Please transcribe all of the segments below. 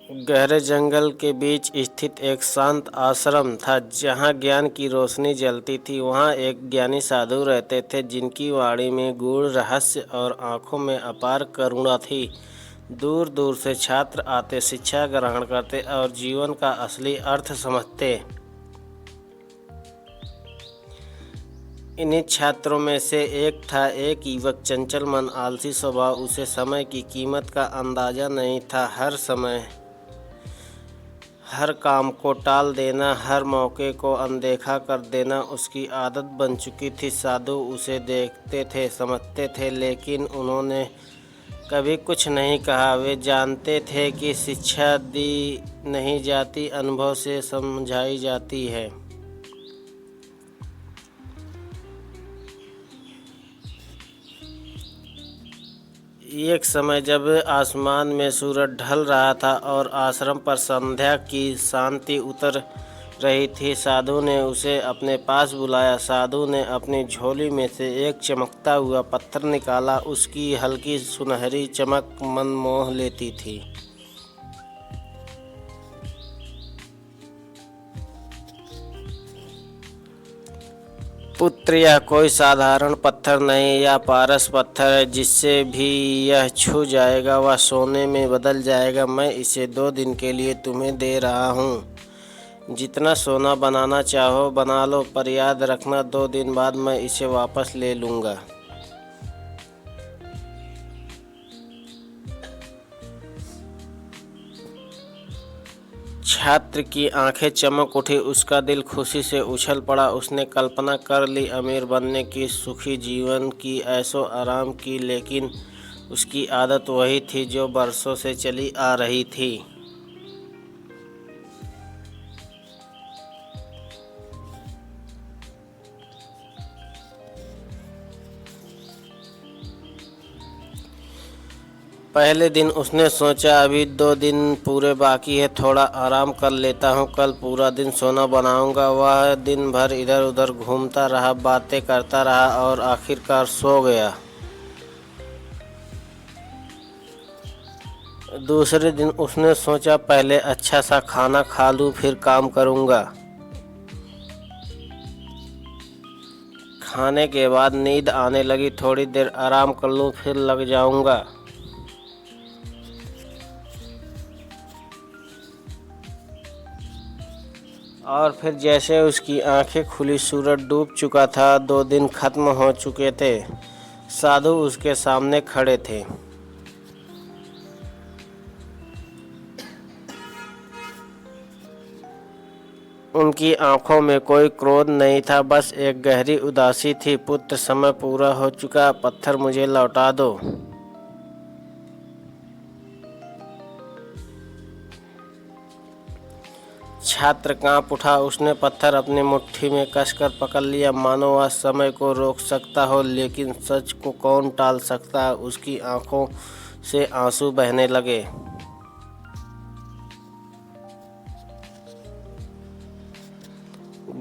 गहरे जंगल के बीच स्थित एक शांत आश्रम था जहाँ ज्ञान की रोशनी जलती थी। वहाँ एक ज्ञानी साधु रहते थे जिनकी वाणी में गूढ़ रहस्य और आंखों में अपार करुणा थी। दूर दूर से छात्र आते, शिक्षा ग्रहण करते और जीवन का असली अर्थ समझते। इन्हीं छात्रों में से एक था एक युवक, चंचल मन, आलसी स्वभाव। उसे समय की कीमत का अंदाजा नहीं था। हर काम को टाल देना, हर मौके को अनदेखा कर देना उसकी आदत बन चुकी थी। साधु उसे देखते थे, समझते थे, लेकिन उन्होंने कभी कुछ नहीं कहा। वे जानते थे कि शिक्षा दी नहीं जाती, अनुभव से समझाई जाती है। एक समय जब आसमान में सूरज ढल रहा था और आश्रम पर संध्या की शांति उतर रही थी, साधु ने उसे अपने पास बुलाया। साधु ने अपनी झोली में से एक चमकता हुआ पत्थर निकाला। उसकी हल्की सुनहरी चमक मन मोह लेती थी। पुत्र, यह कोई साधारण पत्थर नहीं, यह पारस पत्थर है। जिससे भी यह छू जाएगा वह सोने में बदल जाएगा। मैं इसे 2 दिन के लिए तुम्हें दे रहा हूँ। जितना सोना बनाना चाहो बना लो, पर याद रखना 2 दिन बाद मैं इसे वापस ले लूँगा। छात्र की आंखें चमक उठी, उसका दिल खुशी से उछल पड़ा। उसने कल्पना कर ली अमीर बनने की, सुखी जीवन की, ऐशो आराम की, लेकिन उसकी आदत वही थी जो बरसों से चली आ रही थी। पहले दिन उसने सोचा, अभी 2 दिन पूरे बाकी है, थोड़ा आराम कर लेता हूँ, कल पूरा दिन सोना बनाऊंगा। वह दिन भर इधर उधर घूमता रहा, बातें करता रहा और आखिरकार सो गया। दूसरे दिन उसने सोचा, पहले अच्छा सा खाना खा लूँ फिर काम करूँगा। खाने के बाद नींद आने लगी, थोड़ी देर आराम कर लूँ फिर लग जाऊँगा। और फिर जैसे उसकी आंखें खुली, सूरज डूब चुका था। 2 दिन खत्म हो चुके थे। साधु उसके सामने खड़े थे। उनकी आंखों में कोई क्रोध नहीं था, बस एक गहरी उदासी थी। पुत्र, समय पूरा हो चुका, पत्थर मुझे लौटा दो। छात्र कांप उठा। उसने पत्थर अपनी मुट्ठी में कसकर पकड़ लिया, मानो वह समय को रोक सकता हो, लेकिन सच को कौन टाल सकता है। उसकी आंखों से आंसू बहने लगे।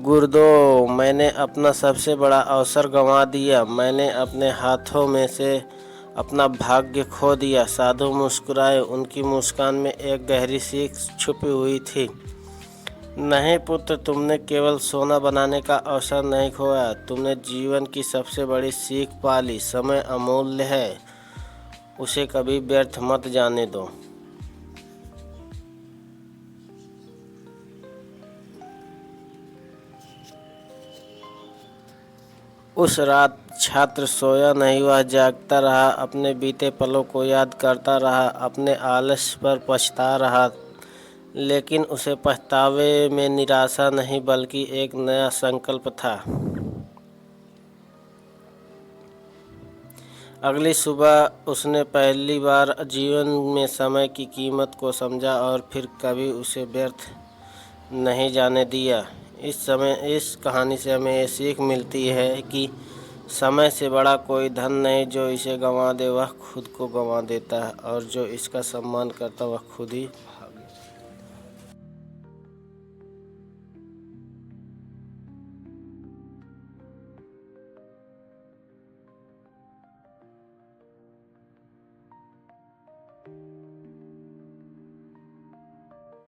गुरुदेव, मैंने अपना सबसे बड़ा अवसर गंवा दिया। मैंने अपने हाथों में से अपना भाग्य खो दिया। साधु मुस्कुराए। उनकी मुस्कान में एक गहरी सीख छुपी हुई थी। नहीं पुत्र, तुमने केवल सोना बनाने का अवसर नहीं खोया, तुमने जीवन की सबसे बड़ी सीख पा ली। समय अमूल्य है, उसे कभी व्यर्थ मत जाने दो। उस रात छात्र सोया नहीं, वह जागता रहा, अपने बीते पलों को याद करता रहा, अपने आलस्य पर पछता रहा। लेकिन उसे पछतावे में निराशा नहीं, बल्कि एक नया संकल्प था। अगली सुबह उसने पहली बार जीवन में समय की कीमत को समझा और फिर कभी उसे व्यर्थ नहीं जाने दिया। इस कहानी से हमें ये सीख मिलती है कि समय से बड़ा कोई धन नहीं। जो इसे गंवा दे वह खुद को गंवा देता है, और जो इसका सम्मान करता वह खुद ही